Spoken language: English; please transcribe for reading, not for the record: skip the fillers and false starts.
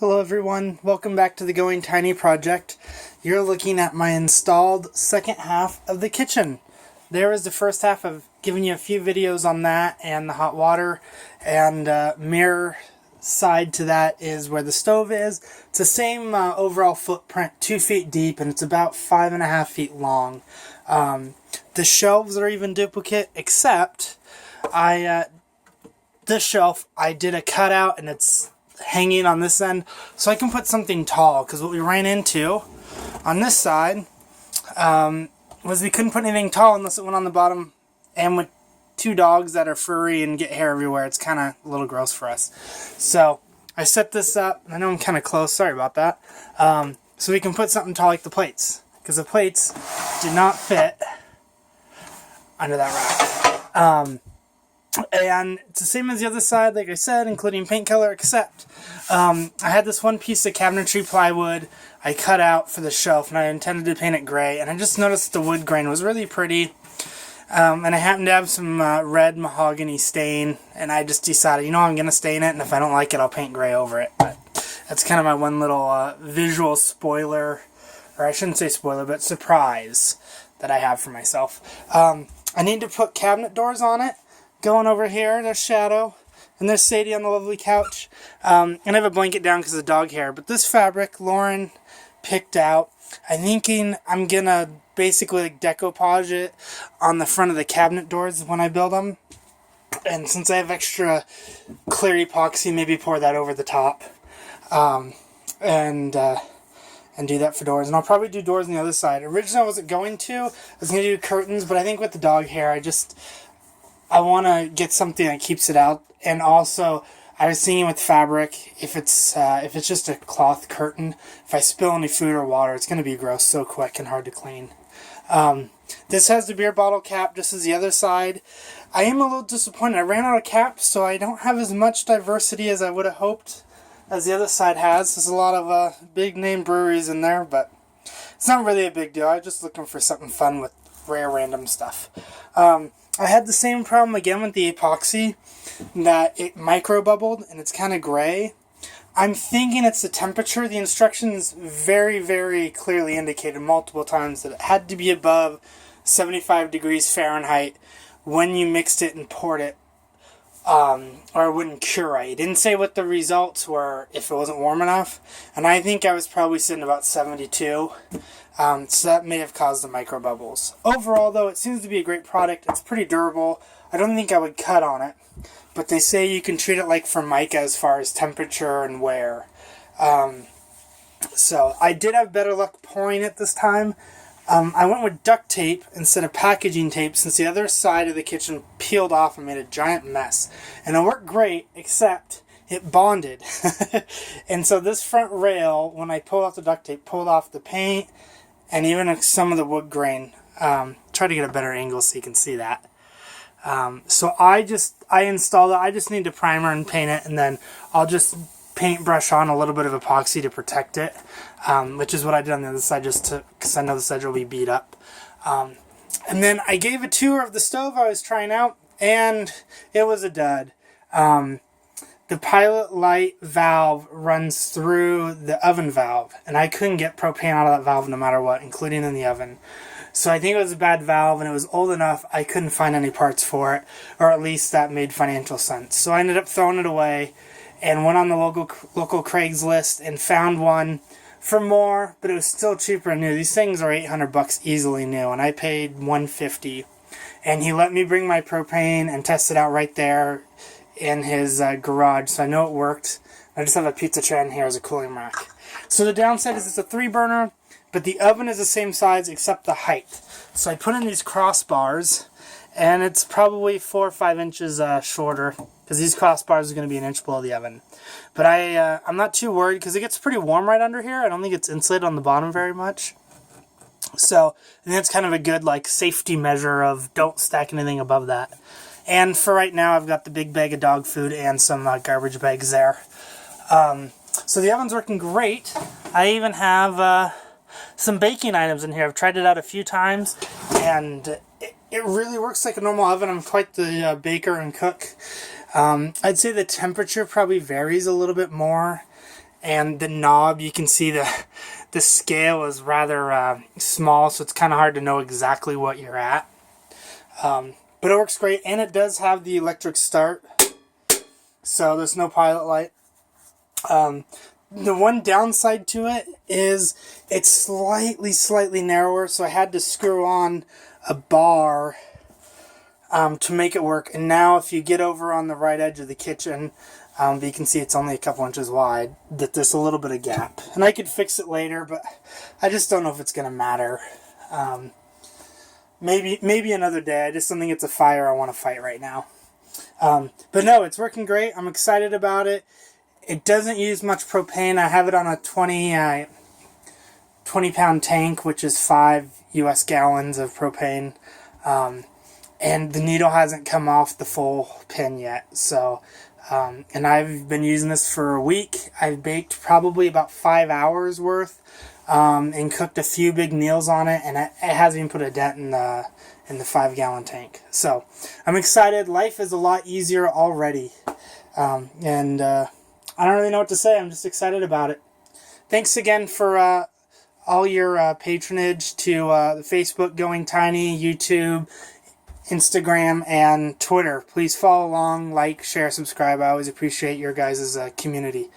Hello everyone, welcome back to the Going Tiny project. You're looking at my installed second half of the kitchen. There is the first half. I've given you a few videos on that and the hot water, and mirror side to that is where the stove is. It's the same overall footprint, 2 feet deep, and it's about 5.5 feet long. The shelves are even duplicate, except this shelf I did a cutout and it's hanging on this end, so I can put something tall, because what we ran into on this side was we couldn't put anything tall unless it went on the bottom, and with 2 dogs that are furry and get hair everywhere, it's kind of a little gross for us. So I set this up. I know I'm kind of close, sorry about that, so we can put something tall like the plates, because the plates did not fit under that rack. And it's the same as the other side, like I said, including paint color, except I had this one piece of cabinetry plywood I cut out for the shelf, and I intended to paint it gray, and I just noticed the wood grain was really pretty, and I happened to have some red mahogany stain, and I just decided, I'm going to stain it, and if I don't like it, I'll paint gray over it. But that's kind of my one little visual spoiler, or I shouldn't say spoiler, but surprise that I have for myself. I need to put cabinet doors on it. Going over here, there's Shadow, and there's Sadie on the lovely couch. And I have a blanket down because of dog hair. But this fabric, Lauren picked out. I'm thinking I'm going to basically like decoupage it on the front of the cabinet doors when I build them. And since I have extra clear epoxy, maybe pour that over the top. And do that for doors. And I'll probably do doors on the other side. Originally I wasn't going to. I was going to do curtains, but I think with the dog hair, I want to get something that keeps it out. And also, I was thinking with fabric, if it's just a cloth curtain, if I spill any food or water, it's going to be gross so quick and hard to clean. This has the beer bottle cap, just as the other side. I am a little disappointed. I ran out of caps, so I don't have as much diversity as I would have hoped as the other side has. There's a lot of big name breweries in there, but it's not really a big deal. I'm just looking for something fun with rare random stuff. I had the same problem again with the epoxy, that it micro bubbled and it's kind of gray. I'm thinking it's the temperature. The instructions very, very clearly indicated multiple times that it had to be above 75 degrees Fahrenheit when you mixed it and poured it, or it wouldn't cure right. It didn't say what the results were if it wasn't warm enough, and I think I was probably sitting about 72. So that may have caused the micro bubbles. Overall, though, it seems to be a great product. It's pretty durable. I don't think I would cut on it, but they say you can treat it like Formica as far as temperature and wear. So I did have better luck pouring it this time. I went with duct tape instead of packaging tape, since the other side of the kitchen peeled off and made a giant mess. And it worked great, except it bonded. And so this front rail, when I pulled off the duct tape, pulled off the paint and even some of the wood grain. Try to get a better angle so you can see that. So I installed it. I just need to primer and paint it, and then I'll just paintbrush on a little bit of epoxy to protect it, which is what I did on the other side, just because I know the side will be beat up. And then I gave a tour of the stove I was trying out, and it was a dud. The pilot light valve runs through the oven valve, and I couldn't get propane out of that valve no matter what, including in the oven. So I think it was a bad valve, and it was old enough I couldn't find any parts for it, or at least that made financial sense. So I ended up throwing it away and went on the local Craigslist and found one for more, but it was still cheaper and new. These things are $800 easily new, and I paid $150. And he let me bring my propane and test it out right there in his garage, so I know it worked. I just have a pizza tray in here as a cooling rack. So the downside is it's a 3-burner, but the oven is the same size except the height. So I put in these crossbars, and it's probably 4 or 5 inches shorter, because these crossbars are going to be an inch below the oven. But I'm not too worried, because it gets pretty warm right under here. I don't think it's insulated on the bottom very much. So I think that's kind of a good safety measure of don't stack anything above that. And for right now, I've got the big bag of dog food and some garbage bags there. So the oven's working great. I even have some baking items in here. I've tried it out a few times, and it really works like a normal oven. I'm quite the baker and cook. I'd say the temperature probably varies a little bit more, and the knob, you can see the scale is rather small, so it's kind of hard to know exactly what you're at. But it works great, and it does have the electric start, so there's no pilot light. The one downside to it is it's slightly narrower, so I had to screw on a bar to make it work. And now if you get over on the right edge of the kitchen, you can see it's only a couple inches wide, that there's a little bit of gap. And I could fix it later, but I just don't know if it's going to matter. Maybe another day. I just don't think it's a fire I want to fight right now. But no, it's working great. I'm excited about it. It doesn't use much propane. I have it on a 20 pound tank, which is 5 US gallons of propane. And the needle hasn't come off the full pin yet. So, and I've been using this for a week. I've baked probably about 5 hours worth, and cooked a few big meals on it, and it hasn't even put a dent in the 5 gallon tank. So I'm excited. Life is a lot easier already. I don't really know what to say. I'm just excited about it. Thanks again for all your patronage to the Facebook Going Tiny, YouTube, Instagram, and Twitter. Please follow along, like, share, subscribe. I always appreciate your guys' community.